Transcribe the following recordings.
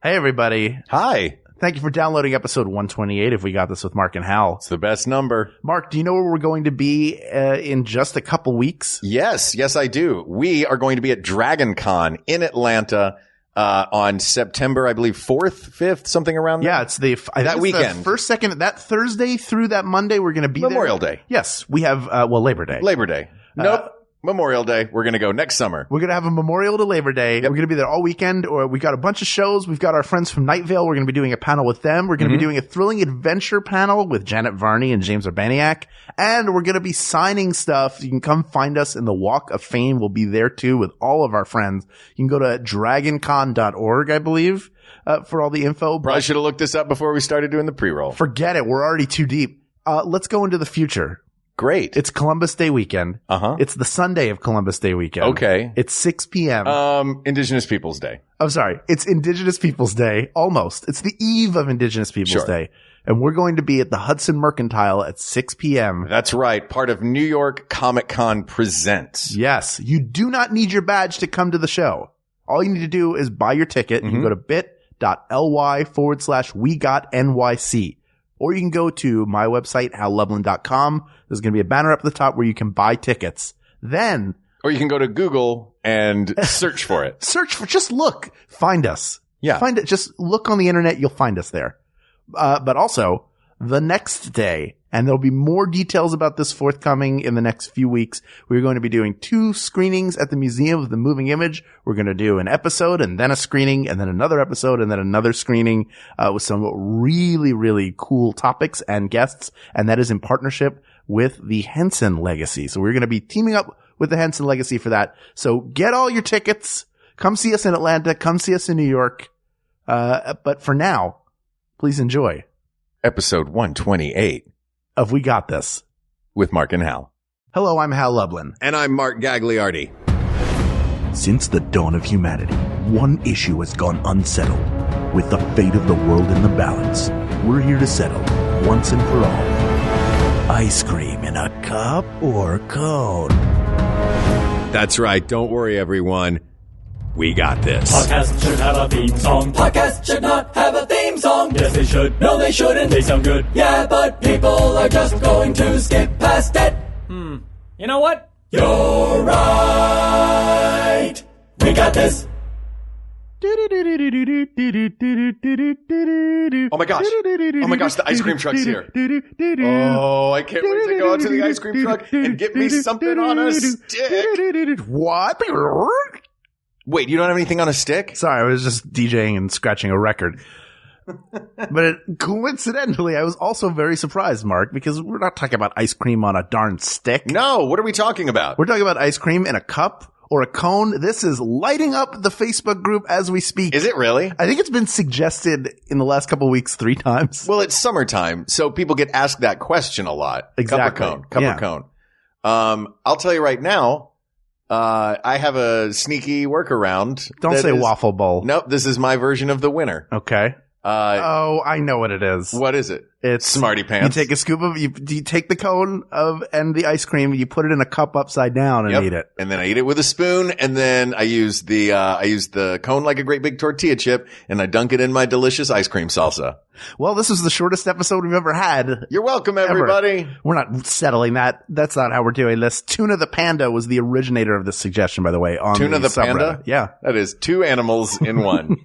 Hey, everybody. Hi. Thank you for downloading episode 128 of We Got This with Mark and Hal. It's the best number. Mark, do you know where we're going to be in just a couple weeks? Yes, I do. We are going to be at Dragon Con in Atlanta on September, I believe, 4th, 5th, something around there. Yeah, it's that weekend. The first, second, that Thursday through that Monday, we're going to be Memorial there. Day. Yes, we have, Labor Day. Labor Day. Nope. Memorial Day. We're going to go next summer. We're going to have a Memorial to Labor Day. Yep. We're going to be there all weekend. Or we got a bunch of shows. We've got our friends from Night Vale. We're going to be doing a panel with them. We're going to be doing a thrilling adventure panel with Janet Varney and James Urbaniak. And we're going to be signing stuff. You can come find us in the Walk of Fame. We'll be there too with all of our friends. You can go to dragoncon.org, I believe, for all the info. Probably should have looked this up before we started doing the pre-roll. Forget it. We're already too deep. Let's go into the future. Great. It's Columbus Day weekend. It's the Sunday of Columbus Day weekend. Okay. It's 6 p.m. Indigenous Peoples Day. I'm sorry. It's Indigenous Peoples Day. Almost. It's the eve of Indigenous Peoples Day. And we're going to be at the Hudson Mercantile at 6 p.m. That's right. Part of New York Comic Con Presents. Yes. You do not need your badge to come to the show. All you need to do is buy your ticket. You can go to bit.ly/WeGotNYC. Or you can go to my website, hallublin.com. There's going to be a banner up at the top where you can buy tickets. Then. Or you can go to Google and search for it. Just look. Find us. Yeah. Find it. Just look on the internet. You'll find us there. But also the next day, and there'll be more details about this forthcoming in the next few weeks. We're going to be doing 2 screenings at the Museum of the Moving Image. We're going to do an episode and then a screening and then another episode and then another screening, with some really, really cool topics and guests. And that is in partnership with the Henson Legacy. So we're going to be teaming up with the Henson Legacy for that. So get all your tickets. Come see us in Atlanta. Come see us in New York. But for now, please enjoy Episode 128 of We Got This with Mark and Hal. Hello, I'm Hal Lublin. And I'm Mark Gagliardi. Since the dawn of humanity, one issue has gone unsettled. With the fate of the world in the balance, we're here to settle, once and for all. Ice cream in a cup or cone? That's right. Don't worry, everyone. We got this. Podcast should have a theme song. Podcast should not have a theme song. Yes, they should. No, they shouldn't. They sound good. Yeah, but people are just going to skip past it. You know what? You're right. We got this. Oh my gosh. The ice cream truck's here. Oh, I can't wait to go out to the ice cream truck and get me something on a stick. What? Wait, you don't have anything on a stick? Sorry, I was just DJing and scratching a record. But coincidentally, I was also very surprised, Mark, because we're not talking about ice cream on a darn stick. No, what are we talking about? We're talking about ice cream in a cup or a cone. This is lighting up the Facebook group as we speak. Is it really? I think it's been suggested in the last couple of weeks 3 times. Well, it's summertime, so people get asked that question a lot. Exactly. Cup or cone. I'll tell you right now, I have a sneaky workaround. Don't say waffle bowl. Nope, this is my version of the winner. Okay. I know what it is. What is it? It's Smarty Pants. You take a scoop of, you take the cone and the ice cream, you put it in a cup upside down and eat it. And then I eat it with a spoon, and then I use the cone like a great big tortilla chip, and I dunk it in my delicious ice cream salsa. Well, this was the shortest episode we've ever had. You're welcome, everybody. We're not settling that. That's not how we're doing this. Tuna the Panda was the originator of this suggestion, by the way. On Tuna the Panda? Yeah. That is 2 animals in one.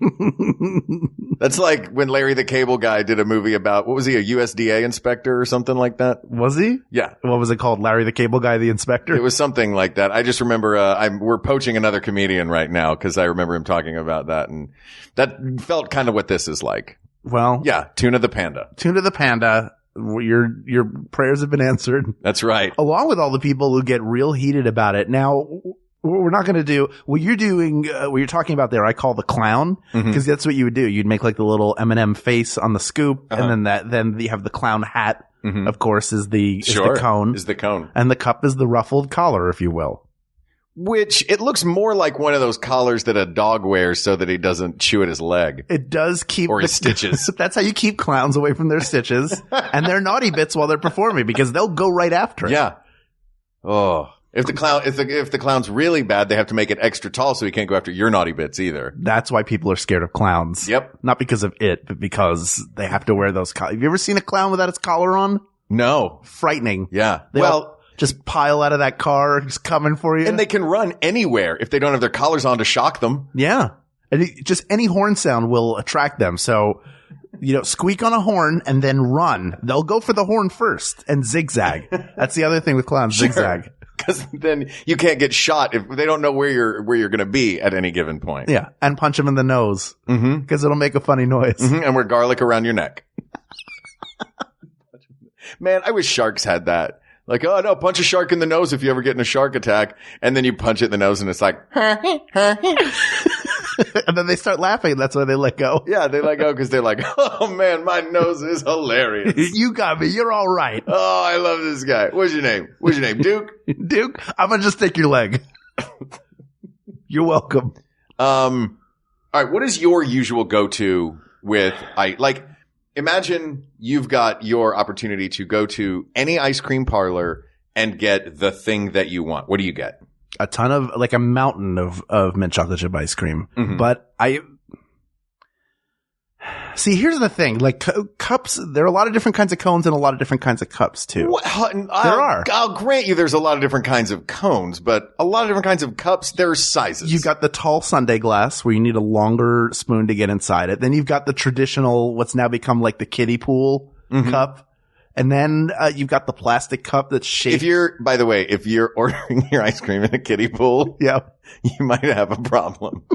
That's like when Larry the Cable Guy did a movie about, what was he, a USDA inspector or something like that? Was he? Yeah. What was it called? Larry the Cable Guy, the inspector? It was something like that. I just remember, we're poaching another comedian right now because I remember him talking about that, and that felt kind of what this is like. Well, yeah, Tuna the Panda. Tuna the Panda. Your prayers have been answered. That's right. Along with all the people who get real heated about it. Now, we're not going to do what you're doing, what you're talking about there. I call the clown, because that's what you would do. You'd make like the little M&M face on the scoop, and then you have the clown hat. Of course, is the cone. Is the cone, and the cup is the ruffled collar, if you will. Which it looks more like one of those collars that a dog wears so that he doesn't chew at his leg. It does keep his stitches. That's how you keep clowns away from their stitches and their naughty bits while they're performing, because they'll go right after it. Yeah. Oh. If the clown's really bad, they have to make it extra tall so he can't go after your naughty bits either. That's why people are scared of clowns. Yep. Not because of it, but because they have to wear those Have you ever seen a clown without its collar on? No. Frightening. Yeah. They all just pile out of that car, just coming for you. And they can run anywhere if they don't have their collars on to shock them. Yeah. And just any horn sound will attract them. So, squeak on a horn and then run. They'll go for the horn first and zigzag. That's the other thing with clowns, zigzag. Because then you can't get shot if they don't know where you're going to be at any given point. Yeah. And punch them in the nose. Because it'll make a funny noise. And wear garlic around your neck. Man, I wish sharks had that. Like, oh no, punch a shark in the nose if you ever get in a shark attack. And then you punch it in the nose and it's like, and then they start laughing. That's why they let go. Yeah, they let go because they're like, oh man, my nose is hilarious. You got me. You're all right. Oh, I love this guy. What's your name? Duke? Duke, I'm going to just take your leg. You're welcome. All right. What is your usual go-to with, imagine you've got your opportunity to go to any ice cream parlor and get the thing that you want. What do you get? A ton of, a mountain of mint chocolate chip ice cream. But see, here's the thing. Cups, there are a lot of different kinds of cones and a lot of different kinds of cups too. There are. I'll grant you there's a lot of different kinds of cones, but a lot of different kinds of cups, there are sizes. You've got the tall sundae glass where you need a longer spoon to get inside it. Then you've got the traditional, what's now become like the kiddie pool cup. And then you've got the plastic cup that's shaped. By the way, if you're ordering your ice cream in a kiddie pool, yeah, you might have a problem.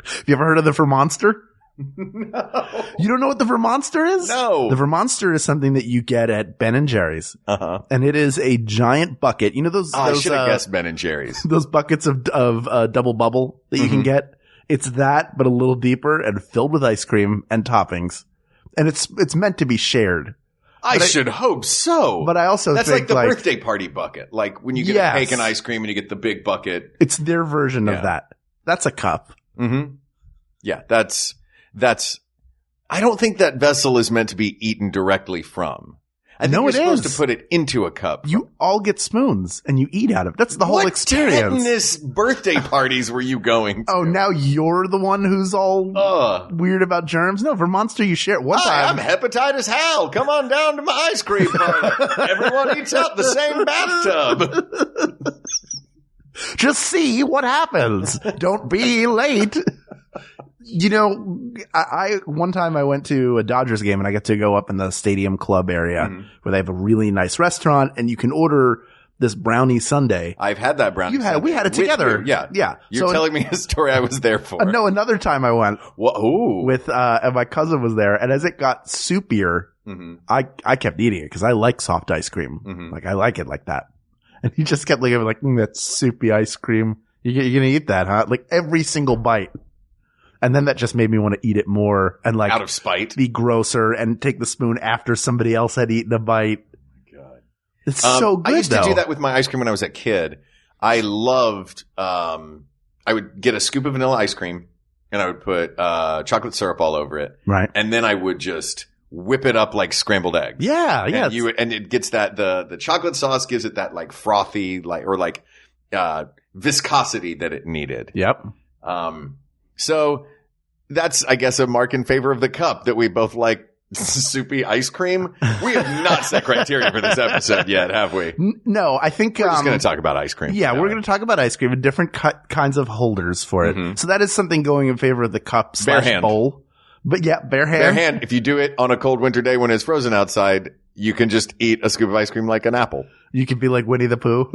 Have you ever heard of the Vermonster? No. You don't know what the Vermonster is? No. The Vermonster is something that you get at Ben & Jerry's. And it is a giant bucket. You know those I should have guessed Ben & Jerry's. Those buckets of double bubble that you can get? It's that, but a little deeper and filled with ice cream and toppings. And it's meant to be shared. I should hope so. But I also That's think like the birthday party bucket. Like when you get a cake and ice cream and you get the big bucket. It's their version of that. That's a cup. Yeah, that's I don't think that vessel is meant to be eaten directly from. I think you're supposed to put it into a cup. You all get spoons and you eat out of it. That's the whole experience. What tetanus birthday parties were you going to? Oh, now you're the one who's all weird about germs? No, Vermonster, you share it one time. I'm hepatitis Hal. Come on down to my ice cream parlor. Everyone eats out the same bathtub. Just see what happens. Don't be late. One time I went to a Dodgers game and I got to go up in the stadium club area where they have a really nice restaurant and you can order this brownie sundae. I've had that brownie sundae. We had it together. Yeah. Yeah. You're telling me a story I was there for. No, another time I went with, and my cousin was there, and as it got soupier, I kept eating it because I like soft ice cream. I like it like that. And he just kept looking at me like, that's soupy ice cream. You're going to eat that, huh? Like every single bite. And then that just made me want to eat it more and out of spite, be grosser and take the spoon after somebody else had eaten a bite. God. It's so good. I used to do that with my ice cream when I was a kid. I loved, I would get a scoop of vanilla ice cream and I would put, chocolate syrup all over it. Right. And then I would just whip it up like scrambled eggs. Yeah. Yeah. And it gets the chocolate sauce gives it that like frothy, viscosity that it needed. Yep. So that's, I guess, a mark in favor of the cup that we both like soupy ice cream. We have not set criteria for this episode yet, have we? No, I think we're just going to talk about ice cream. Yeah, we're going to talk about ice cream and different kinds of holders for it. So that is something going in favor of the cup / bowl. But yeah, bare hand. Bare hand. If you do it on a cold winter day when it's frozen outside, you can just eat a scoop of ice cream like an apple. You can be like Winnie the Pooh.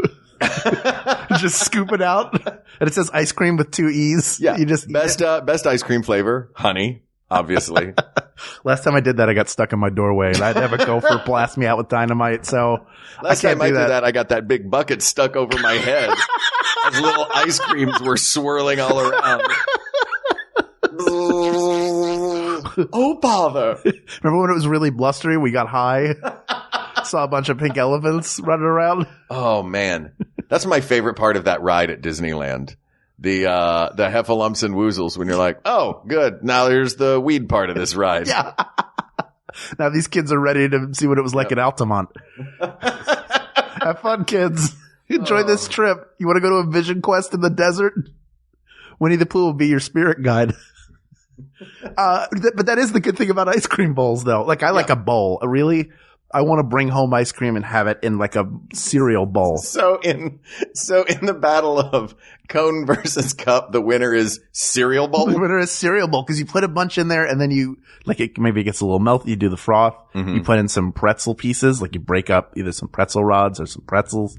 Just scoop it out. And it says ice cream with 2 E's. Yeah. You just best ice cream flavor, honey, obviously. Last time I did that, I got stuck in my doorway and I had to have a gopher blast me out with dynamite. So last time I did that, I got that big bucket stuck over my head as little ice creams were swirling all around. Oh, bother. Remember when it was really blustery? We got high. Saw a bunch of pink elephants running around. Oh, man. That's my favorite part of that ride at Disneyland. The heffalumps and woozles when you're like, oh, good. Now here's the weed part of this ride. Yeah. Now these kids are ready to see what it was like at Altamont. Have fun, kids. Enjoy this trip. You want to go to a vision quest in the desert? Winnie the Pooh will be your spirit guide. But that is the good thing about ice cream bowls, though. Like, I like a bowl. Really, I want to bring home ice cream and have it in like a cereal bowl. So in the battle of cone versus cup, the winner is cereal bowl. The winner is cereal bowl because you put a bunch in there and then you maybe it gets a little melty. You do the froth. You put in some pretzel pieces, like you break up either some pretzel rods or some pretzels.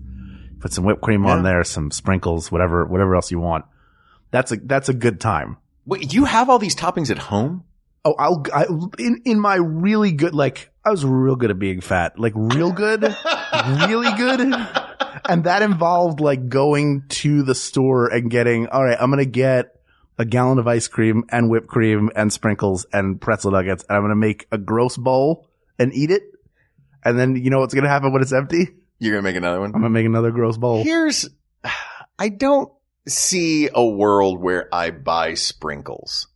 Put some whipped cream on there, some sprinkles, whatever else you want. That's a good time. Wait, you have all these toppings at home? Oh, in my really good, like, I was real good at being fat, like real good, really good. And that involved like going to the store and getting, all right, I'm going to get a gallon of ice cream and whipped cream and sprinkles and pretzel nuggets. And I'm going to make a gross bowl and eat it. And then you know what's going to happen when it's empty? You're going to make another one? I'm going to make another gross bowl. I don't see a world where I buy sprinkles.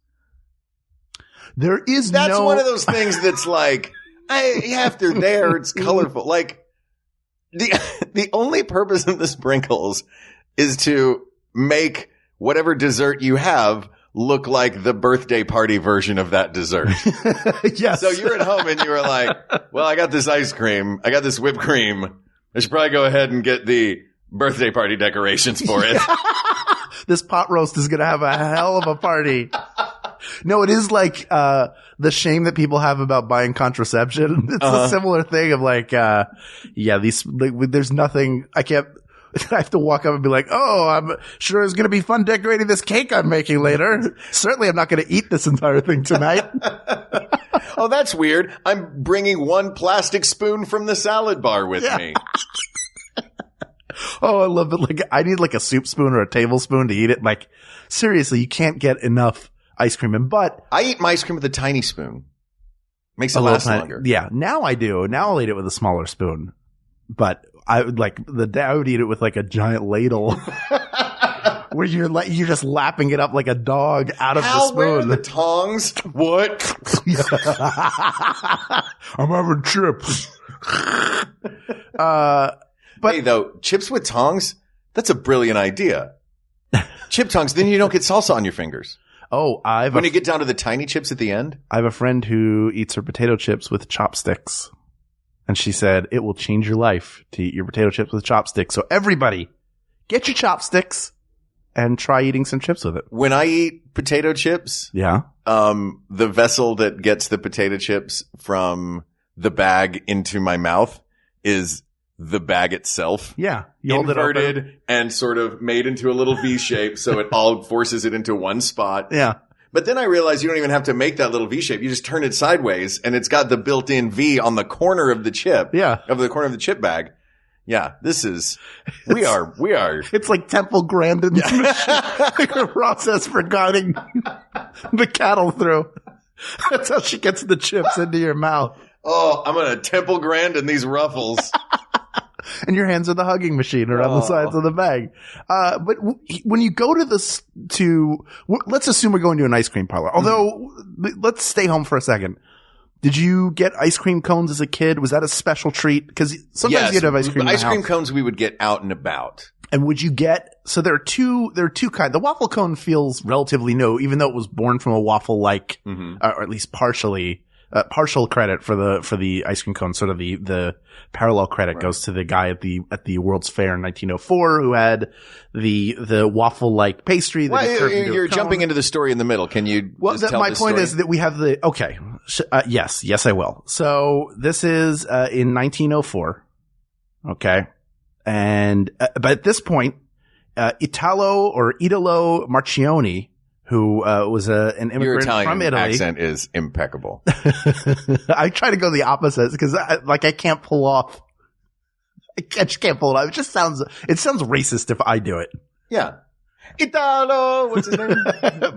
That's one of those things that's like, if they're there, it's colorful. Like, the only purpose of the sprinkles is to make whatever dessert you have look like the birthday party version of that dessert. Yes. So you're at home and you were like, well, I got this ice cream. I got this whipped cream. I should probably go ahead and get the birthday party decorations for it. This pot roast is going to have a hell of a party. No, it is like the shame that people have about buying contraception. It's a similar thing of like, there's nothing I have to walk up and be like, oh, I'm sure it's going to be fun decorating this cake I'm making later. Certainly I'm not going to eat this entire thing tonight. Oh, that's weird. I'm bringing one plastic spoon from the salad bar with me. Oh, I love it. Like, I need like a soup spoon or a tablespoon to eat it. Like, seriously, you can't get enough ice cream in. But I eat my ice cream with a tiny spoon. Makes it last longer. Yeah, now I do. Now I'll eat it with a smaller spoon. But I would I would eat it with like a giant ladle. Where you're just lapping it up like a dog out of the spoon. Where are the tongs? What? I'm having chips. But hey, though, chips with tongs, that's a brilliant idea. Chip tongs, then you don't get salsa on your fingers. Oh, when you get down to the tiny chips at the end? I have a friend who eats her potato chips with chopsticks. And she said it will change your life to eat your potato chips with chopsticks. So everybody, get your chopsticks and try eating some chips with it. When I eat potato chips, the vessel that gets the potato chips from the bag into my mouth is the bag itself. Yeah. You inverted and sort of made into a little V shape so it all forces it into one spot. Yeah. But then I realized you don't even have to make that little V shape. You just turn it sideways and it's got the built-in V on the corner of the chip. Yeah. Of the corner of the chip bag. Yeah. We are. It's like Temple Grandin's like a process for guiding the cattle through. That's how she gets the chips into your mouth. Oh, I'm going to Temple Grandin these ruffles. And your hands are the hugging machine around the sides of the bag. But when you go to let's assume we're going to an ice cream parlor. Although, let's stay home for a second. Did you get ice cream cones as a kid? Was that a special treat? Because sometimes you'd have ice cream in the house. Ice cream cones we would get out and about. And would you get, so there are two kinds. The waffle cone feels relatively new, even though it was born from a waffle-like, or at least partial credit for the ice cream cone. Sort of the parallel credit goes to the guy at the World's Fair in 1904 who had the waffle like pastry. You're jumping into the story in the middle. Can you? Well, my point is that we have yes, I will. So this is in 1904. Okay, and but at this point, Italo Marchioni, who was an immigrant from Italy. Your Italian accent is impeccable. I try to go the opposite because I can't pull off. I just can't pull it off. It sounds racist if I do it. Yeah. Italo, what's his name?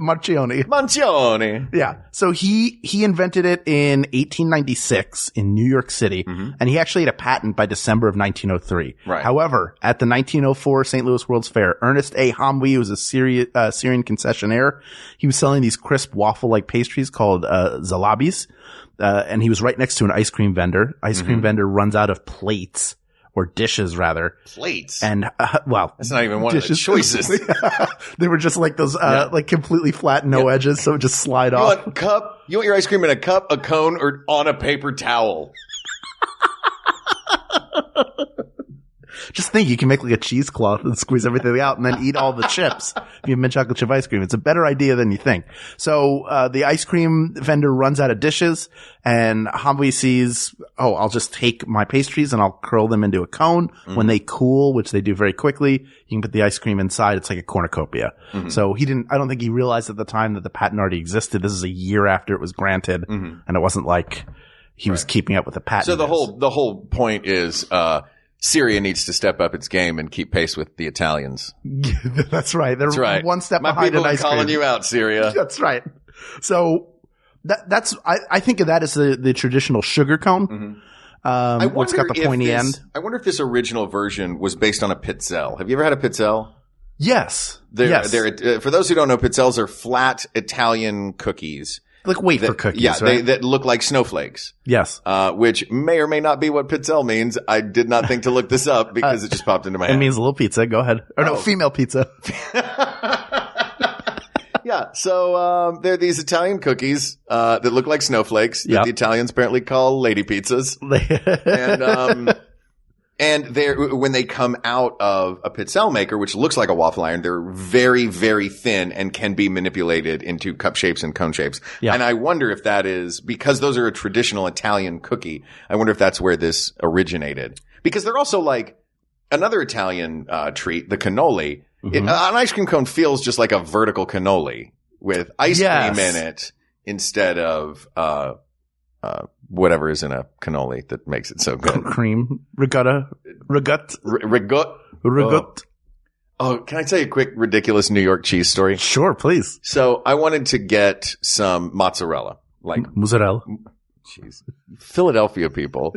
Marchioni. Yeah. So he invented it in 1896 in New York City, and he actually had a patent by December of 1903. Right. However, at the 1904 St. Louis World's Fair, Ernest A. Hamwi, who was a Syrian concessionaire, he was selling these crisp waffle-like pastries called zalabis, and he was right next to an ice cream vendor. Ice cream vendor runs out of plates or dishes rather. Plates. And, that's not even one dishes. of the choices. They were just like those, like completely flat, no edges. So it just slide off. You want your ice cream in a cup, a cone, or on a paper towel? Just think, you can make like a cheesecloth and squeeze everything out and then eat all the chips. If you have mint chocolate chip ice cream, it's a better idea than you think. So, the ice cream vendor runs out of dishes and Hamwi sees, I'll just take my pastries and I'll curl them into a cone. Mm-hmm. When they cool, which they do very quickly, you can put the ice cream inside. It's like a cornucopia. Mm-hmm. So I don't think he realized at the time that the patent already existed. This is a year after it was granted. Mm-hmm. And it wasn't like he was keeping up with the patent. So the whole point is, Syria needs to step up its game and keep pace with the Italians. That's right. They're one step behind an ice cream. My people are calling you out, Syria. That's right. So I think of that as the traditional sugar cone. Mm-hmm. What's got the pointy end. I wonder if this original version was based on a pitzel. Have you ever had a pitzel? Yes. For those who don't know, pizzelles are flat Italian cookies. Like wafer cookies, right? That look like snowflakes. Yes. Which may or may not be what pizzelle means. I did not think to look this up because it just popped into my head. It means little pizza. Go ahead. Or no, female pizza. Yeah. So, they're these Italian cookies, that look like snowflakes that the Italians apparently call lady pizzas. And when they come out of a pizzelle maker, which looks like a waffle iron, they're very, very thin and can be manipulated into cup shapes and cone shapes. Yeah. And I wonder if that is, because those are a traditional Italian cookie, I wonder if that's where this originated. Because they're also like another Italian, treat, the cannoli. Mm-hmm. An ice cream cone feels just like a vertical cannoli with ice cream in it instead of, whatever is in a cannoli that makes it so good. Cream, ricotta. Oh, can I tell you a quick ridiculous New York cheese story? Sure, please. So I wanted to get some mozzarella, like mozzarella. Jeez, Philadelphia people.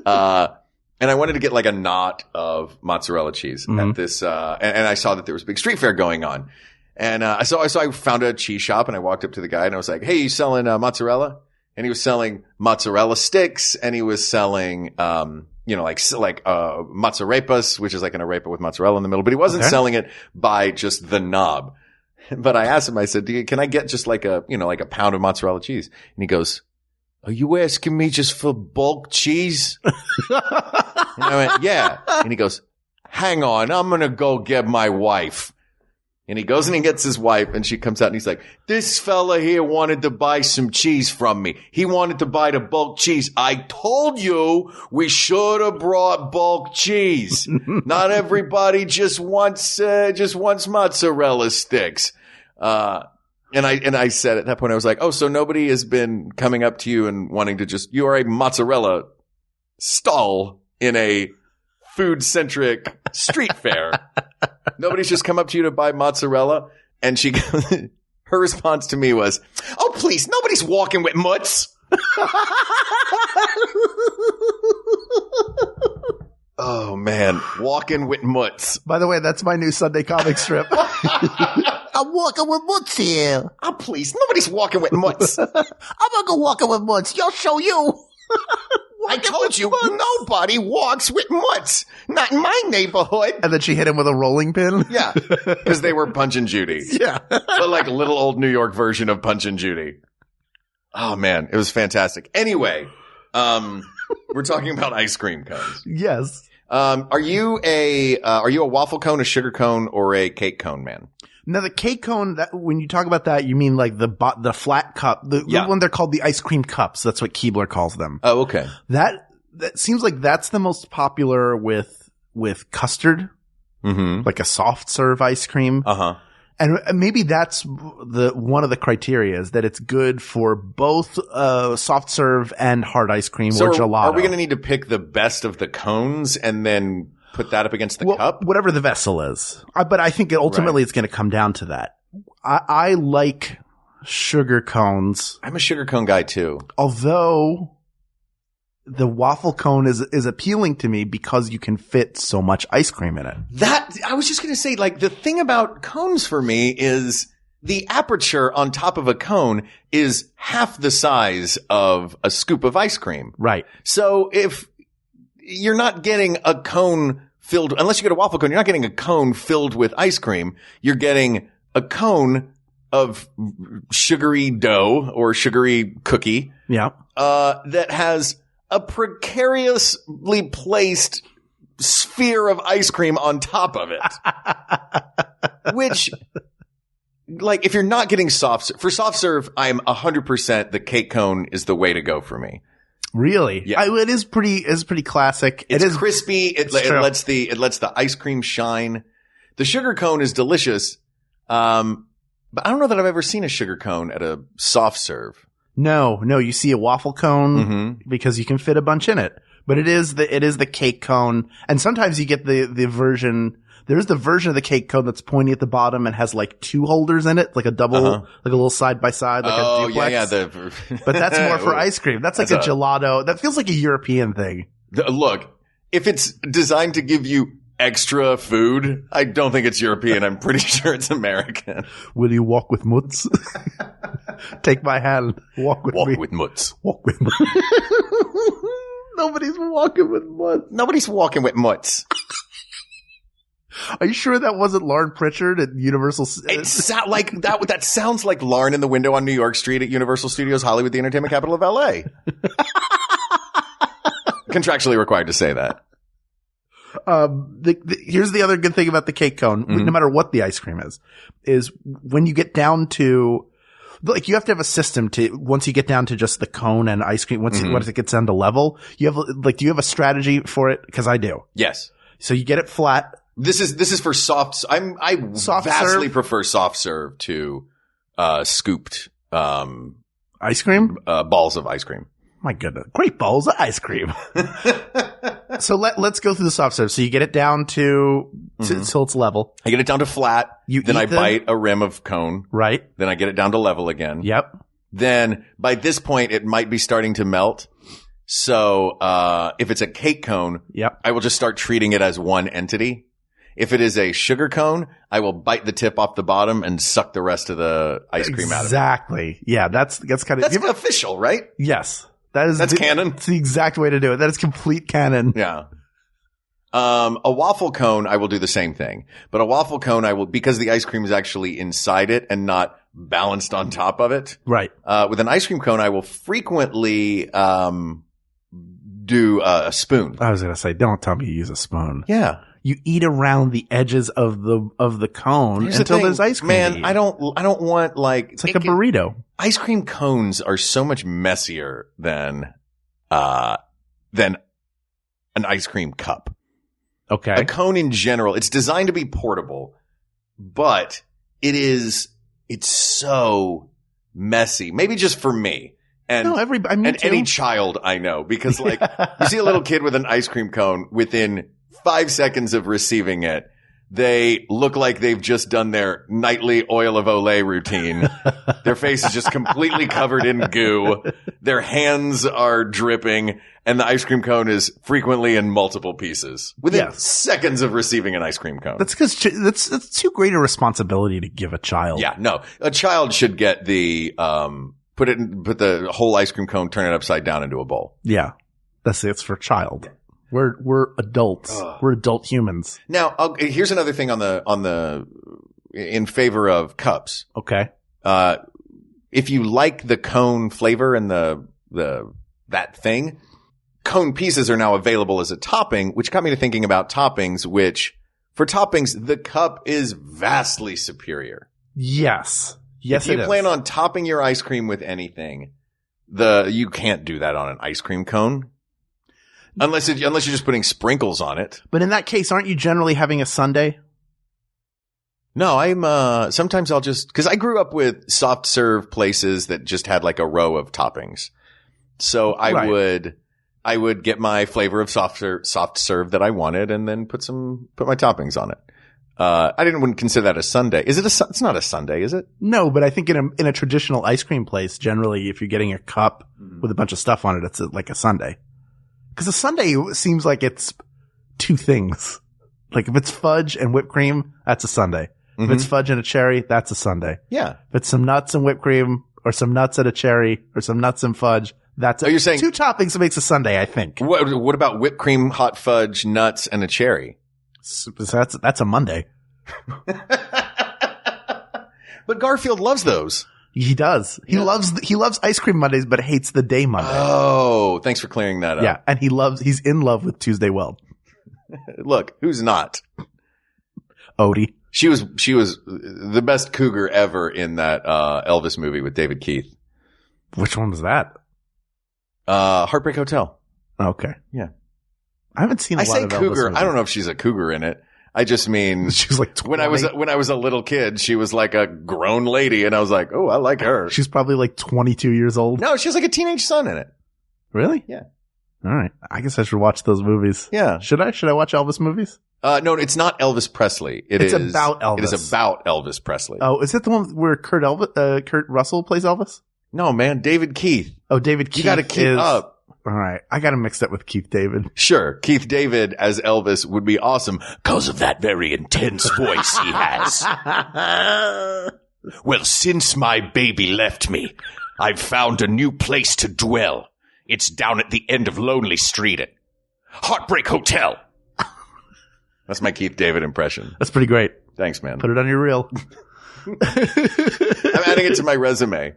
And I wanted to get like a knot of mozzarella cheese at this, and I saw that there was a big street fair going on. And, so I found a cheese shop and I walked up to the guy and I was like, "Hey, you selling, mozzarella?" And he was selling mozzarella sticks and he was selling, mozzarepas, which is like an arepa with mozzarella in the middle, but he wasn't selling it by just the knob. But I asked him, I said, can I get just like a pound of mozzarella cheese? And he goes, "Are you asking me just for bulk cheese?" And I went, "Yeah." And he goes, "Hang on, I'm going to go get my wife." And he goes and he gets his wife and she comes out and he's like, "This fella here wanted to buy some cheese from me. He wanted to buy the bulk cheese. I told you we should have brought bulk cheese. Not everybody just wants mozzarella sticks." And I said at that point, I was like, "Oh, so nobody has been coming up to you and wanting to you are a mozzarella stall in a food-centric street fair. Nobody's just come up to you to buy mozzarella?" And her response to me was, "Oh, please, nobody's walking with mutz." Oh, man. Walking with mutz. By the way, that's my new Sunday comic strip. I'm walking with mutz here. Oh, please, nobody's walking with mutz. I'm gonna go walking with mutz. You'll show you. I told you, nobody walks with mutz. Not in my neighborhood. And then she hit him with a rolling pin? Yeah. Because they were Punch and Judy. Yeah. But like a little old New York version of Punch and Judy. Oh, man. It was fantastic. Anyway, we're talking about ice cream cones. Yes. Are you a waffle cone, a sugar cone, or a cake cone man? Now, the cake cone, when you talk about that, you mean like the flat cup, the one they're called the ice cream cups. That's what Keebler calls them. Oh, okay. That seems like that's the most popular with custard, like a soft serve ice cream. Uh-huh. And maybe that's one of the criteria is that it's good for both soft serve and hard ice cream or gelato. Are we going to need to pick the best of the cones and then put that up against the cup? Whatever the vessel is. But I think ultimately it's going to come down to that. I like sugar cones. I'm a sugar cone guy too. Although the waffle cone is appealing to me because you can fit so much ice cream in it. I was just going to say, like, the thing about cones for me is the aperture on top of a cone is half the size of a scoop of ice cream. Right. So if you're not getting a cone filled, unless you get a waffle cone, you're not getting a cone filled with ice cream. You're getting a cone of sugary dough or sugary cookie. Yeah. That has a precariously placed sphere of ice cream on top of it. Which, like, if you're not getting for soft serve, I'm 100% the cake cone is the way to go for me. Really? Yeah. It is pretty classic. It's it is crispy. It lets the ice cream shine. The sugar cone is delicious. But I don't know that I've ever seen a sugar cone at a soft serve. No, you see a waffle cone because you can fit a bunch in it. But it is the cake cone. And sometimes you get the version, there's the version of the cake cone that's pointy at the bottom and has like two holders in it, like a double, like a little side by side, like a duplex. Yeah. But that's more for ice cream. That's like a gelato. That feels like a European thing. Look, if it's designed to give you extra food, I don't think it's European. I'm pretty sure it's American. Will you walk with mutz? Take my hand. Walk with me. Walk with mutz. Walk with mutz. Nobody's walking with mutz. Nobody's walking with mutz. Are you sure that wasn't Lauren Pritchard at Universal? It like that. That sounds like Lauren in the window on New York Street at Universal Studios Hollywood, the entertainment capital of LA. Contractually required to say that. Here's the other good thing about the cake cone, no matter what the ice cream is when you get down to, like, you have to have a system to, once you get down to just the cone and ice cream, once it gets down to level, you have, like, do you have a strategy for it? Cause I do. Yes. So you get it flat. This is for soft. I soft vastly serve? prefer soft serve to, scooped, Ice cream? Balls of ice cream. My goodness. Great balls of ice cream. So let's go through the soft serve. So you get it down to till it's level. I get it down to flat. Then I bite a rim of cone. Right. Then I get it down to level again. Yep. Then by this point, it might be starting to melt. So, if it's a cake cone, yep, I will just start treating it as one entity. If it is a sugar cone, I will bite the tip off the bottom and suck the rest of the ice cream out of it. Exactly. Yeah. That's kind of, that's official, right? Yes. That's canon. It's the exact way to do it. That is complete canon. Yeah. A waffle cone, I will do the same thing. But a waffle cone, I will, because the ice cream is actually inside it and not balanced on top of it. Right. With an ice cream cone, I will frequently, do a spoon. I was going to say, don't tell me you use a spoon. Yeah. You eat around the edges of the cone until there's ice cream. Man, I don't want, like, it's like a burrito. Ice cream cones are so much messier than an ice cream cup. Okay. A cone in general, it's designed to be portable, but it's so messy. Maybe just for me. And, any child I know, because, like, you see a little kid with an ice cream cone, within 5 seconds of receiving it, they look like they've just done their nightly oil of Olay routine. Their face is just completely covered in goo. Their hands are dripping, and the ice cream cone is frequently in multiple pieces within seconds of receiving an ice cream cone. That's because that's too great a responsibility to give a child. Yeah, no, a child should get the put the whole ice cream cone, turn it upside down into a bowl. Yeah, it's for a child. We're adults. We're adult humans. Now, here's another thing in favor of cups. Okay. If you like the cone flavor and that thing, cone pieces are now available as a topping, which got me to thinking about toppings, which for toppings, the cup is vastly superior. Yes. Yes, if you plan on topping your ice cream with anything, you can't do that on an ice cream cone. Unless you're just putting sprinkles on it. But in that case, aren't you generally having a sundae? No, sometimes I'll cause I grew up with soft serve places that just had like a row of toppings. So I would get my flavor of soft serve that I wanted and then put my toppings on it. wouldn't consider that a sundae. It's not a sundae, is it? No, but I think in a traditional ice cream place, generally, if you're getting a cup with a bunch of stuff on it, it's like a sundae. Because a sundae seems like it's two things. Like if it's fudge and whipped cream, that's a sundae. If it's fudge and a cherry, that's a sundae. Yeah. If it's some nuts and whipped cream, or some nuts and a cherry, or some nuts and fudge, That's you're saying 2 toppings makes a sundae, I think. What about whipped cream, hot fudge, nuts, and a cherry? So that's a Monday. But Garfield loves those. He does. He loves ice cream Mondays, but hates the day Monday. Oh, thanks for clearing that up. Yeah, and he's in love with Tuesday Weld. Look, who's not? Odie. She was the best cougar ever in that Elvis movie with David Keith. Which one was that? Heartbreak Hotel. Okay. Yeah. I haven't seen a lot of Elvis cougar. movies. I don't know if she's a cougar in it. I just mean she was like 20. when I was a little kid, she was like a grown lady, and I was like, oh, I like her. She's probably like 22 years old. No, she has like a teenage son in it. Really? Yeah. All right. I guess I should watch those movies. Yeah. Should I watch Elvis movies? No, it's not Elvis Presley. It's about Elvis. It is about Elvis Presley. Oh, is it the one where Kurt Russell plays Elvis? No, man, David Keith. Oh, David Keith. You got to keep up. All right. I got to mix that with Keith David. Sure. Keith David as Elvis would be awesome because of that very intense voice he has. Well, since my baby left me, I've found a new place to dwell. It's down at the end of Lonely Street at Heartbreak Hotel. That's my Keith David impression. That's pretty great. Thanks, man. Put it on your reel. I'm adding it to my resume.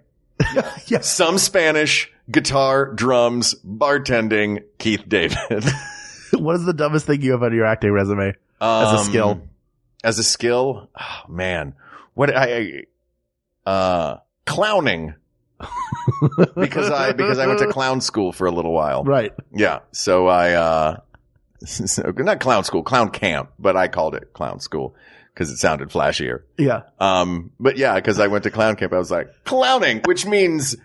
Yeah. Some Spanish, guitar, drums, bartending, Keith David. What is the dumbest thing you have on your acting resume as a skill? As a skill? Oh, man. Clowning. because I went to clown school for a little while. Right. Yeah. So not clown school, clown camp, but I called it clown school because it sounded flashier. Yeah. But yeah, because I went to clown camp, I was like, clowning, which means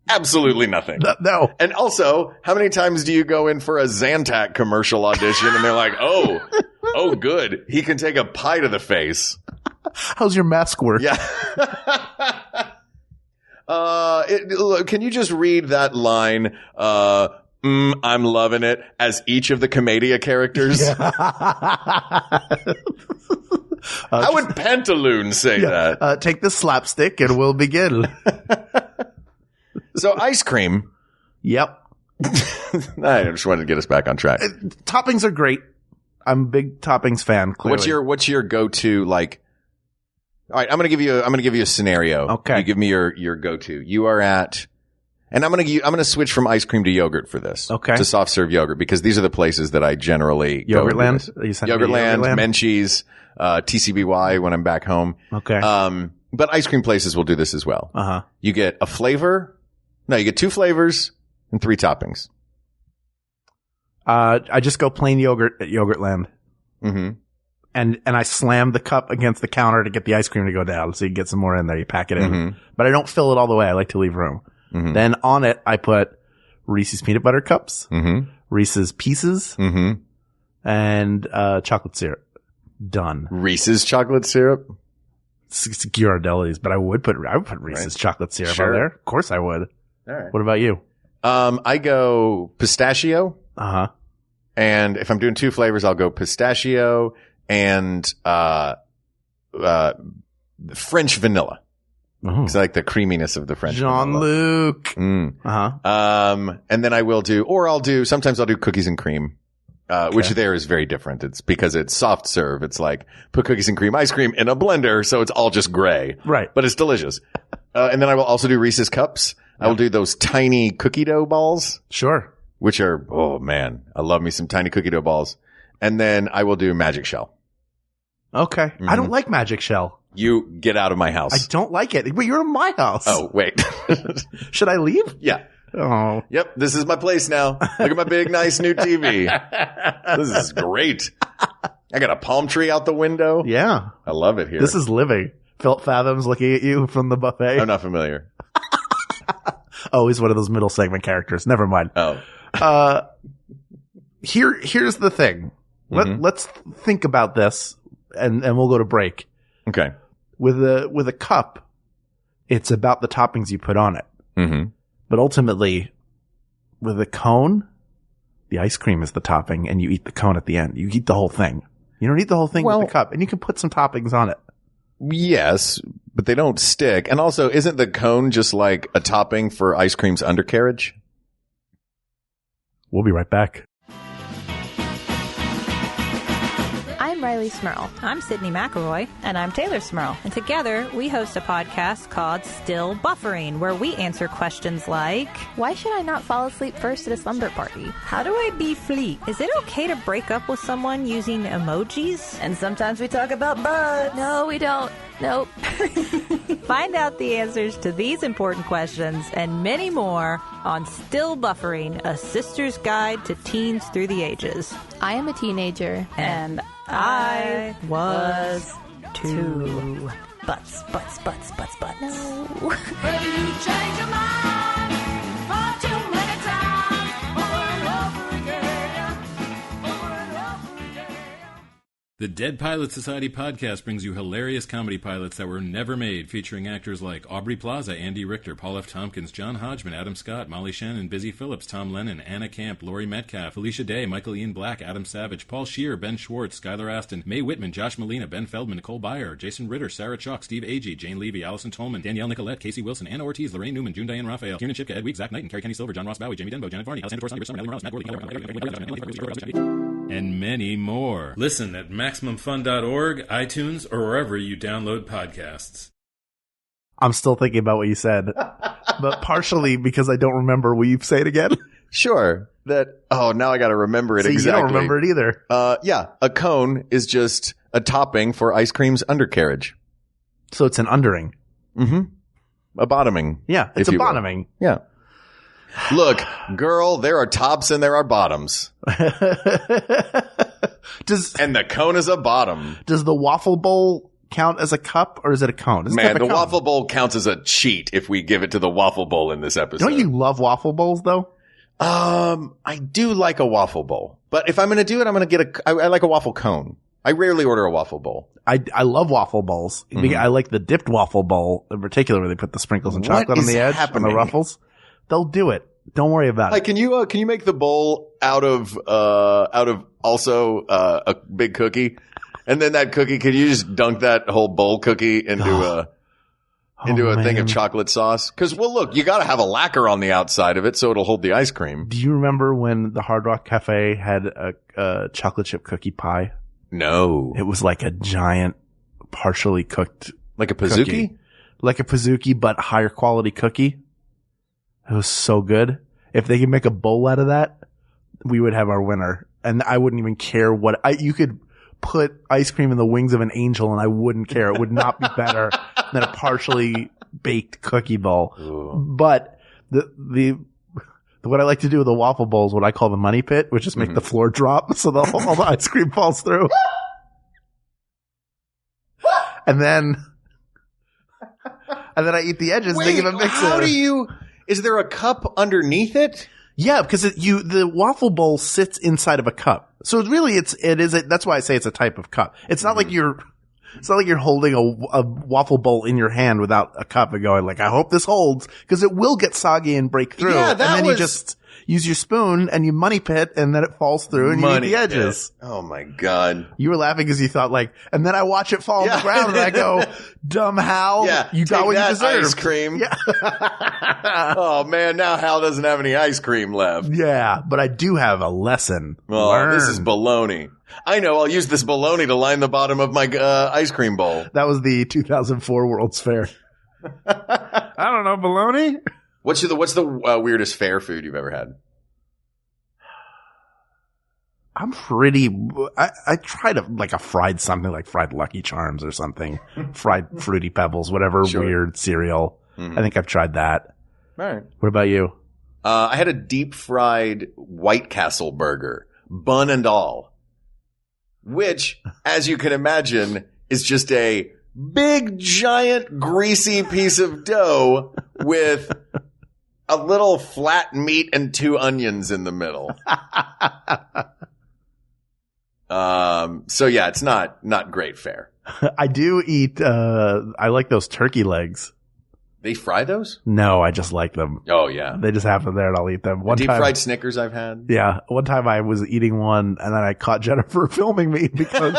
absolutely nothing. No. And also, how many times do you go in for a Zantac commercial audition and they're like, oh, good. He can take a pie to the face. How's your mask work? Yeah. Can you just read that line, I'm loving it, as each of the Commedia characters? Yeah. How would Pantaloon say that? Take the slapstick and we'll begin. So ice cream. Yep. I just wanted to get us back on track. Toppings are great. I'm a big toppings fan. Clearly. What's your go-to, like? All right, I'm gonna give you a scenario. Okay. You give me your go-to. You are at, and I'm gonna switch from ice cream to yogurt for this. Okay. To soft serve yogurt, because these are the places that I generally go. Yogurtland? Yogurtland, Menchie's, TCBY when I'm back home. Okay. But ice cream places will do this as well. Uh-huh. You get a flavor. No, you get 2 flavors and 3 toppings. I just go plain yogurt at Yogurtland. Mm-hmm. And I slam the cup against the counter to get the ice cream to go down, so you get some more in there. You pack it in. Mm-hmm. But I don't fill it all the way. I like to leave room. Mm-hmm. Then on it, I put Reese's Peanut Butter Cups, Mm-hmm. Reese's Pieces, Mm-hmm. and chocolate syrup. Done. Reese's chocolate syrup. It's Ghirardelli's, but I would put Reese's chocolate syrup Sure. on there. Of course I would. All right. What about you? I go pistachio. Uh-huh. And if I'm doing 2 flavors, I'll go pistachio and French vanilla. Because I like the creaminess of the French vanilla. Jean-Luc. Mm. Uh-huh. And then sometimes I'll do cookies and cream, which there is very different. It's because it's soft serve. It's like put cookies and cream ice cream in a blender, so it's all just gray. Right. But it's delicious. And then I will also do Reese's Cups. I will do those tiny cookie dough balls. Sure. Which are, oh man, I love me some tiny cookie dough balls. And then I will do Magic Shell. Okay. Mm-hmm. I don't like Magic Shell. You get out of my house. I don't like it. But you're in my house. Oh, wait. Should I leave? Yeah. Oh. Yep. This is my place now. Look at my big, nice new TV. This is great. I got a palm tree out the window. Yeah. I love it here. This is living. Philip Fathoms looking at you from the buffet. I'm not familiar. Oh, he's one of those middle segment characters. Never mind. Oh. Here's the thing. Let's think about this and we'll go to break. Okay. With a cup, it's about the toppings you put on it. Mm-hmm. But ultimately, with a cone, the ice cream is the topping and you eat the cone at the end. You eat the whole thing. You don't eat the whole thing with the cup, and you can put some toppings on it. Yes, but they don't stick. And also, isn't the cone just like a topping for ice cream's undercarriage? We'll be right back. I'm Riley Smurl. I'm Sydney McElroy. And I'm Taylor Smurl. And together, we host a podcast called Still Buffering, where we answer questions like, Why should I not fall asleep first at a slumber party? how do I be fleet? Is it okay to break up with someone using emojis? And sometimes we talk about butts. No, we don't. Nope. Find out the answers to these important questions and many more on Still Buffering, a sister's guide to teens through the ages. I am a teenager. And I was too. Butts, butts, butts, butts, butts. No. The Dead Pilot Society podcast brings you hilarious comedy pilots that were never made, featuring actors like Aubrey Plaza, Andy Richter, Paul F. Tompkins, John Hodgman, Adam Scott, Molly Shannon, Busy Phillips, Tom Lennon, Anna Camp, Laurie Metcalf, Felicia Day, Michael Ian Black, Adam Savage, Paul Scheer, Ben Schwartz, Skylar Aston, Mae Whitman, Josh Molina, Ben Feldman, Nicole Byer, Jason Ritter, Sarah Chalk, Steve Agee, Jane Levy, Allison Tolman, Danielle Nicolette, Casey Wilson, Anna Ortiz, Lorraine Newman, June Diane Raphael, Kieran Chipka, Ed Week, Zach Knight, and Carrie Kenny Silver, John Ross Bowie, Jamie Denbo, Janet Varney, Alessandra Forson, Summer, Ellie Morales, Matt Gorley, and many more. Listen at MaximumFun.org, iTunes, or wherever you download podcasts. I'm still thinking about what you said, but partially because I don't remember. Will you say it again? Sure. Now I got to remember it See, exactly. You don't remember it either. Yeah. A cone is just a topping for ice cream's undercarriage. So it's an undering. A bottoming. Yeah, it's if a you will. bottoming. Yeah. Look, girl, there are tops and there are bottoms. And the cone is a bottom. Does the waffle bowl count as a cup or is it a cone? Man, the waffle bowl counts as a cheat if we give it to the waffle bowl in this episode. Don't you love waffle bowls though? I do like a waffle bowl, but if I'm going to do it, I'm going to get I like a waffle cone. I rarely order a waffle bowl. I love waffle bowls. I like the dipped waffle bowl in particular where they put the sprinkles and What chocolate on is the edge happening? on the ruffles. They'll do it. Don't worry about Like, it. can you make the bowl out of also a big cookie? And then that cookie, could you just dunk that whole bowl cookie into a thing of chocolate sauce? Cause well, look, you gotta have a lacquer on the outside of it so it'll hold the ice cream. Do you remember when the Hard Rock Cafe had a chocolate chip cookie pie? No. It was like a giant, partially cooked Like a Pizookie? cookie. Like a Pizookie, but higher quality cookie. It was so good. If they could make a bowl out of that, we would have our winner. And I wouldn't even care you could put ice cream in the wings of an angel and I wouldn't care. It would not be better than a partially baked cookie bowl. Ooh. But what I like to do with the waffle bowl is what I call the money pit, which is make the floor drop so all the ice cream falls through. And then I eat the edges and they give a mixer. Is there a cup underneath it? Yeah, because the waffle bowl sits inside of a cup. So really that's why I say it's a type of cup. It's not like you're holding a waffle bowl in your hand without a cup and going like, I hope this holds, because it will get soggy and break through. Yeah, and then you just use your spoon and you money pit and then it falls through and you eat the edges. Oh my God. You were laughing because you thought like, and then I watch it fall on the ground and I go, dumb Hal, you got what you deserved. Ice cream. Yeah. Oh man, now Hal doesn't have any ice cream left. Yeah, but I do have a lesson. Oh, this is baloney. I know, I'll use this baloney to line the bottom of my ice cream bowl. That was the 2004 World's Fair. I don't know, bologna? What's the weirdest fair food you've ever had? I tried a fried something like fried Lucky Charms or something. Fried Fruity Pebbles, whatever weird cereal. I think I've tried that. All right. What about you? I had a deep fried White Castle burger, bun and all, which, as you can imagine, is just a big, giant, greasy piece of dough with a little flat meat and 2 onions in the middle. So yeah, it's not great fare. I do eat, I like those turkey legs. They fry those? No, I just like them. Oh yeah. They just have them there and I'll eat them. Deep fried Snickers I've had. Yeah. One time I was eating one and then I caught Jennifer filming me because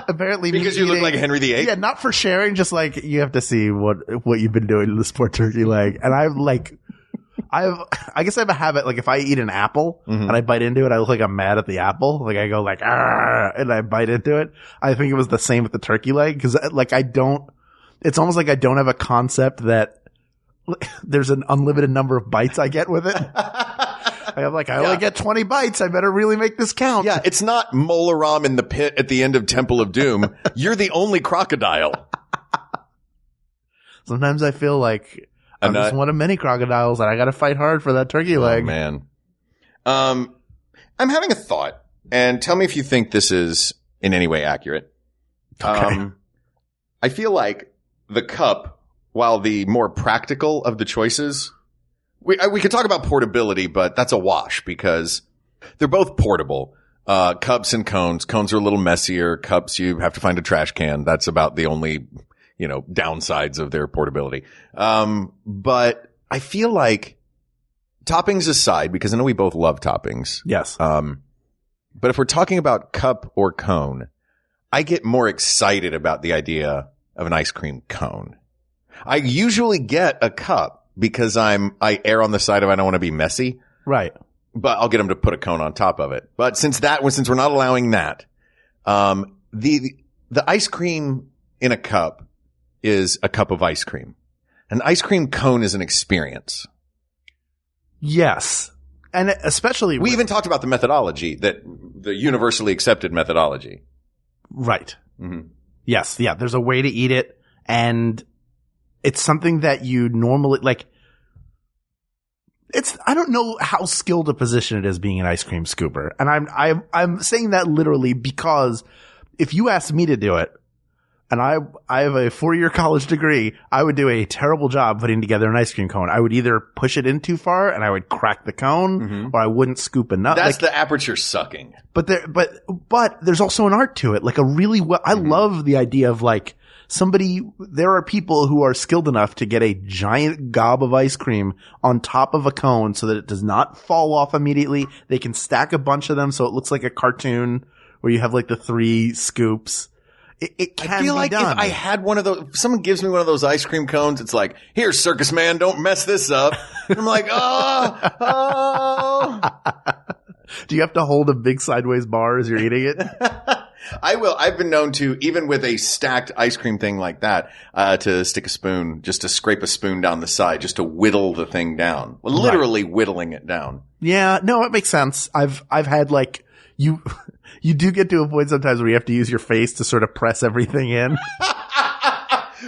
apparently because you look like Henry VIII? Yeah, not for sharing, just like you have to see what you've been doing to this poor turkey leg. And I guess I have a habit, like if I eat an apple and I bite into it, I look like I'm mad at the apple. Like I go like, "Arr," and I bite into it. I think it was the same with the turkey leg because like it's almost like I don't have a concept that there's an unlimited number of bites I get with it. I'm like, I only get 20 bites. I better really make this count. Yeah, it's not Molaram in the pit at the end of Temple of Doom. You're the only crocodile. Sometimes I feel like I'm just one of many crocodiles and I got to fight hard for that turkey leg. Oh, man. I'm having a thought, and tell me if you think this is in any way accurate. Okay. I feel like the cup, while the more practical of the choices, we could talk about portability, but that's a wash because they're both portable. Cups and cones. Cones are a little messier. Cups, you have to find a trash can. That's about the only downsides of their portability. But I feel like toppings aside, because I know we both love toppings. Yes. But if we're talking about cup or cone, I get more excited about the idea of an ice cream cone. I usually get a cup because I err on the side of I don't want to be messy. Right. But I'll get them to put a cone on top of it. But since we're not allowing that, the ice cream in a cup is a cup of ice cream. An ice cream cone is an experience. Yes. And especially we even talked about the methodology, the universally accepted methodology. Right. Mm-hmm. Yes. Yeah. There's a way to eat it, and it's something that you normally like. I don't know how skilled a position it is being an ice cream scooper. And I'm saying that literally because if you asked me to do it, and I have a 4-year college degree, I would do a terrible job putting together an ice cream cone. I would either push it in too far and I would crack the cone, or I wouldn't scoop enough. That's the aperture sucking. But there's also an art to it. Like I love the idea of like there are people who are skilled enough to get a giant gob of ice cream on top of a cone so that it does not fall off immediately. They can stack a bunch of them so it looks like a cartoon where you have like the 3 scoops. It can be done. I feel like if I had one of those, if someone gives me one of those ice cream cones, it's like, here, circus man, don't mess this up. And I'm like, oh. Do you have to hold a big sideways bar as you're eating it? I will. I've been known to, even with a stacked ice cream thing like that, to stick a spoon, just to scrape a spoon down the side, just to whittle the thing down. Literally whittling it down. Yeah, no, it makes sense. I've had like, you do get to a point sometimes where you have to use your face to sort of press everything in.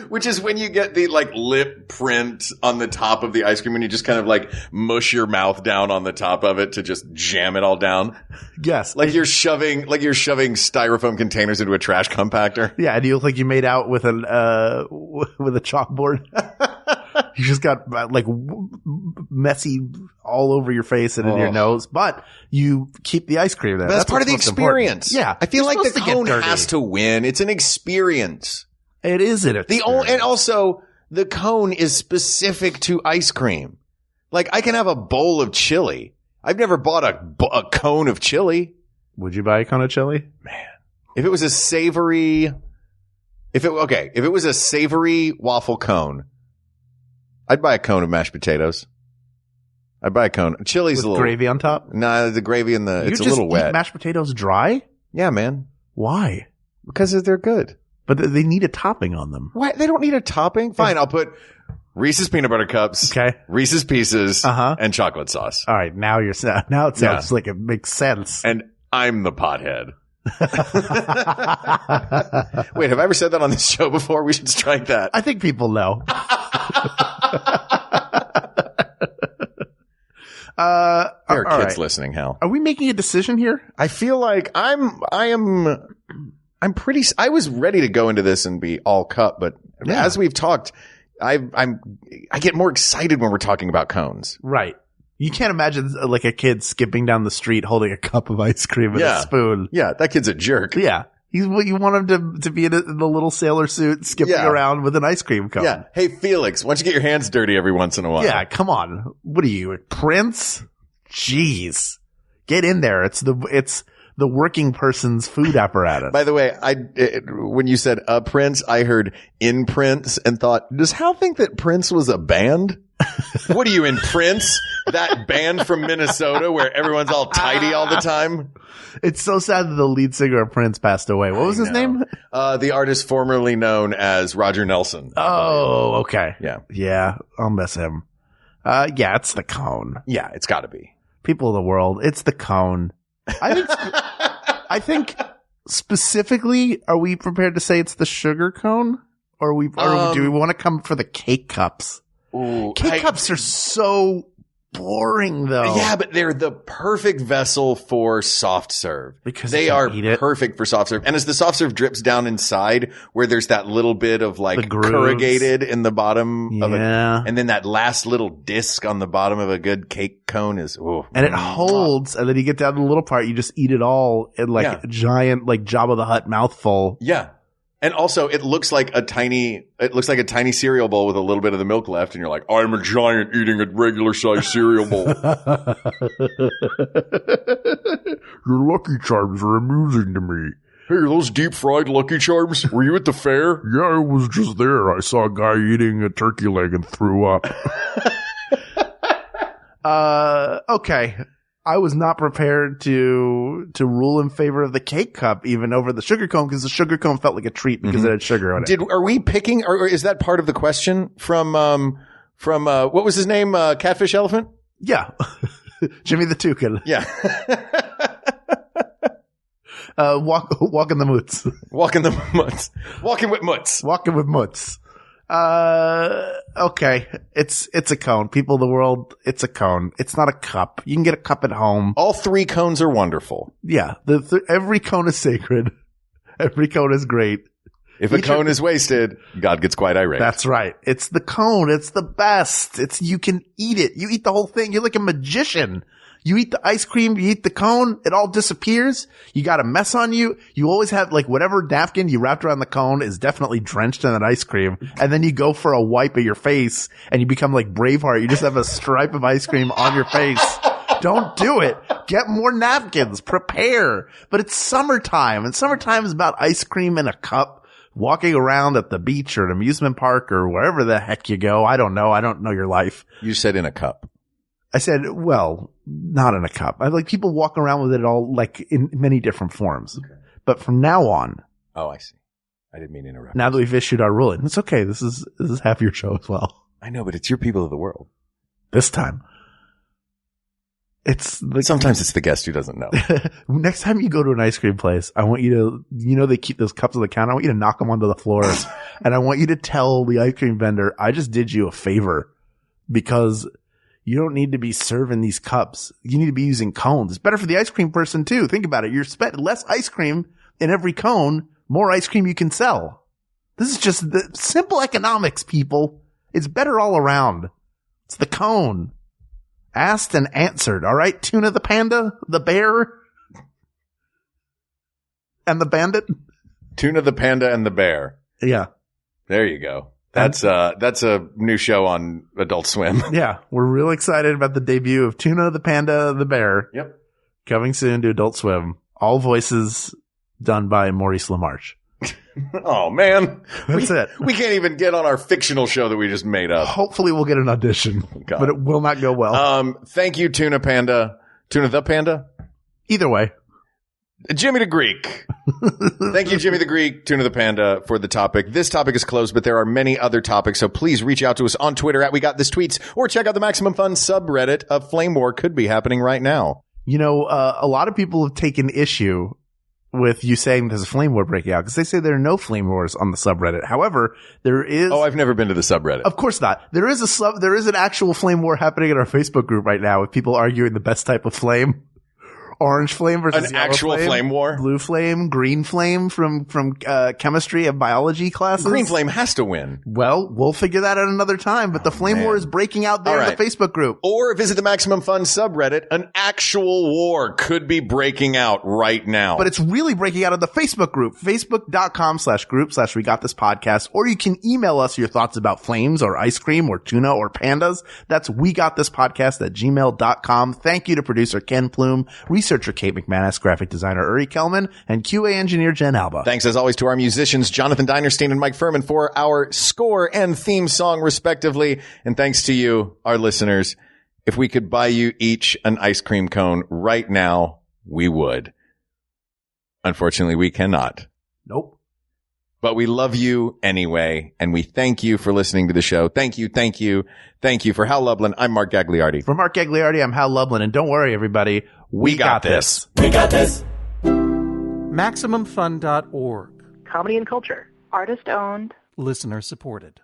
Which is when you get the like lip print on the top of the ice cream and you just kind of like mush your mouth down on the top of it to just jam it all down. Yes. Like you're shoving styrofoam containers into a trash compactor. Yeah. And you look like you made out with with a chalkboard. You just got like messy all over your face and in your nose, but you keep the ice cream there. But that's part of the experience. Important. Yeah. I feel like the cone has to win. It's an experience. It is an experience. And also the cone is specific to ice cream. Like I can have a bowl of chili. I've never bought a cone of chili. Would you buy a cone of chili? Man. If it was a savory waffle cone, I'd buy a cone of mashed potatoes. I'd buy a cone. Chili's with a little gravy on top. Nah, the gravy it's a little wet. Eat mashed potatoes dry? Yeah, man. Why? Because they're good. But they need a topping on them. Why? They don't need a topping? Fine, I'll put Reese's peanut butter cups, okay, Reese's Pieces, and chocolate sauce. All right, now it sounds like it makes sense. And I'm the pothead. Wait, have I ever said that on this show before? We should strike that. I think people know. There are kids listening, Hal. Are we making a decision here? I feel like I was ready to go into this and be all cup, but as we've talked, I get more excited when we're talking about cones. Right. You can't imagine like a kid skipping down the street holding a cup of ice cream and a spoon. Yeah, that kid's a jerk. Yeah. You want him to be in the little sailor suit skipping around with an ice cream cone. Yeah. Hey, Felix, why don't you get your hands dirty every once in a while? Yeah, come on. What are you, a prince? Jeez. Get in there. It's the working person's food apparatus. By the way, when you said a Prince, I heard in Prince and thought, does Hal think that Prince was a band? What are you in, Prince? That band from Minnesota where everyone's all tidy all the time? It's so sad that the lead singer of Prince passed away. What was his name? The artist formerly known as Roger Nelson. Oh, okay. Yeah. Yeah, I'll miss him. Yeah, it's the cone. Yeah, it's got to be. People of the world, it's the cone. I think specifically, are we prepared to say it's the sugar cone? Or do we want to come for the cake cups? Ooh, Cake cups are so boring, though. Yeah, but they're the perfect vessel for soft serve. Because they you are can eat it. perfect for soft serve. And as the soft serve drips down inside, where there's that little bit of like grooves. corrugated in the bottom of it, Yeah. and then that last little disc on the bottom of a good cake cone is, And it holds, and then you get down to the little part, you just eat it all in like a giant, like Jabba the Hutt mouthful. Yeah. And also, it looks like a tiny cereal bowl with a little bit of the milk left, and you're like, I'm a giant eating a regular sized cereal bowl. Your Lucky Charms are amusing to me. Hey, are those deep fried Lucky Charms? Were you at the fair? Yeah, I was just there. I saw a guy eating a turkey leg and threw up. Okay. I was not prepared to rule in favor of the cake cup even over the sugar cone, because the sugar cone felt like a treat because it had sugar on it. Are we picking, or is that part of the question from what was his name? Catfish Elephant? Yeah. Jimmy the Toucan. Yeah. Walking the mutz. Walking the mutz. Walking with mutz. Walking with mutz. Okay. It's a cone. People of the world, it's a cone. It's not a cup. You can get a cup at home. All three cones are wonderful. Yeah. Every cone is sacred. Every cone is great. If a cone is wasted, God gets quite irate. That's right. It's the cone. It's the best. You can eat it. You eat the whole thing. You're like a magician. You eat the ice cream, you eat the cone, it all disappears. You got a mess on you. You always have like whatever napkin you wrapped around the cone is definitely drenched in that ice cream. And then you go for a wipe of your face and you become like Braveheart. You just have a stripe of ice cream on your face. Don't do it. Get more napkins. Prepare. But it's summertime, and summertime is about ice cream in a cup, walking around at the beach or an amusement park or wherever the heck you go. I don't know. I don't know your life. You said in a cup. I said, well, not in a cup. I like people walk around with it all like in many different forms. Okay. But from now on. Oh, I see. I didn't mean to interrupt. Now that we've issued our ruling, it's okay. This is half your show as well. I know, but it's your people of the world. This time. Sometimes it's the guest who doesn't know. Next time you go to an ice cream place, I want you to, they keep those cups on the counter. I want you to knock them onto the floor. And I want you to tell the ice cream vendor, I just did you a favor, because you don't need to be serving these cups. You need to be using cones. It's better for the ice cream person too. Think about it. You're spending less ice cream in every cone, more ice cream you can sell. This is just the simple economics, people. It's better all around. It's the cone. Asked and answered. All right. Tuna the panda, the bear, and the bandit. Tuna the panda and the bear. Yeah. There you go. That's a new show on Adult Swim. Yeah. We're real excited about the debut of Tuna the Panda the Bear. Yep. Coming soon to Adult Swim. All voices done by Maurice LaMarche. Oh, man. That's it. We can't even get on our fictional show that we just made up. Hopefully we'll get an audition, but it will not go well. Thank you, Tuna Panda. Tuna the Panda? Either way. Jimmy the Greek. Thank you, Jimmy the Greek, Tuna the Panda, for the topic. This topic is closed, but there are many other topics, so please reach out to us on Twitter at We Got This Tweets, or check out the Maximum Fun subreddit. A flame war could be happening right now. You know, a lot of people have taken issue with you saying there's a flame war breaking out, because they say there are no flame wars on the subreddit. However, there is. Oh, I've never been to the subreddit. Of course not. There is an actual flame war happening in our Facebook group right now with people arguing the best type of flame. Orange flame versus an actual flame war? Blue flame, green flame from chemistry and biology classes. Green flame has to win. Well, we'll figure that out another time, but the flame war is breaking out there in the Facebook group. Or visit the Maximum Fun subreddit. An actual war could be breaking out right now. But it's really breaking out in the Facebook group, facebook.com/group/We Got This Podcast, or you can email us your thoughts about flames or ice cream or tuna or pandas. That's WeGotThisPodcast@gmail.com. Thank you to producer Ken Plume, researcher Kate McManus, graphic designer Uri Kelman, and QA engineer Jen Alba. Thanks as always to our musicians, Jonathan Dinerstein and Mike Furman, for our score and theme song respectively. And thanks to you, our listeners. If we could buy you each an ice cream cone right now, we would. Unfortunately, we cannot. Nope. But we love you anyway, and we thank you for listening to the show. Thank you, thank you, thank you. For Hal Lublin, I'm Mark Gagliardi. For Mark Gagliardi, I'm Hal Lublin, and don't worry, everybody. We got this. We got this. MaximumFun.org. Comedy and culture. Artist owned. Listener supported.